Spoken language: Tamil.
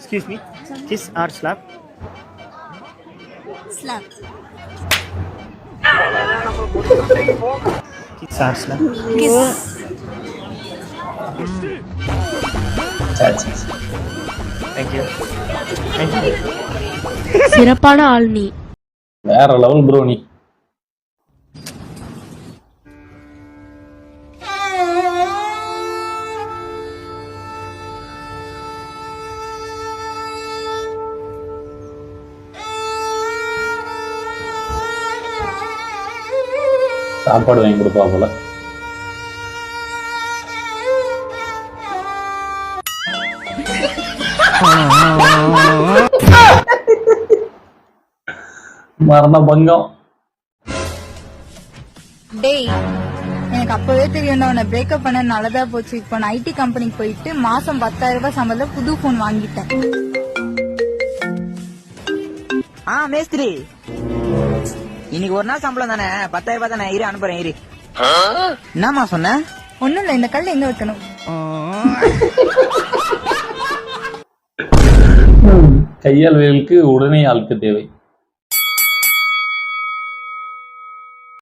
Excuse me. Kiss or slap? Slap. Kiss or slap? Kiss. Thank you. Thank you. சிறப்பான ஆள் நீ. வேற லெவல் ப்ரோ நீ. சாப்பாடு வாங்கி கொடுப்பா போல. மரண பங்கம். டேய், எனக்கு அப்பவே தெரியும் உன்னை பிரேக்கப் பண்ண நல்லதா போச்சு. இப்போ நான் ஐடி கம்பெனிக்கு போயிட்டு மாசம் 10,000 ரூபாய் சம்பளம் புது போன் வாங்கிட்டேன். மேஸ்திரி, இன்னைக்கு ஒரு நாள் சம்பளம் தானே, 10,000 ரூபாய் தானே, இரு அனுப்புறேன் இரு. என்னமா சொன்ன? ஒண்ணும் இல்ல, இந்த கல்ல எங்க வைக்கணும்? கையால் வேலுக்கு உடனே ஆளுக்கு தேவை.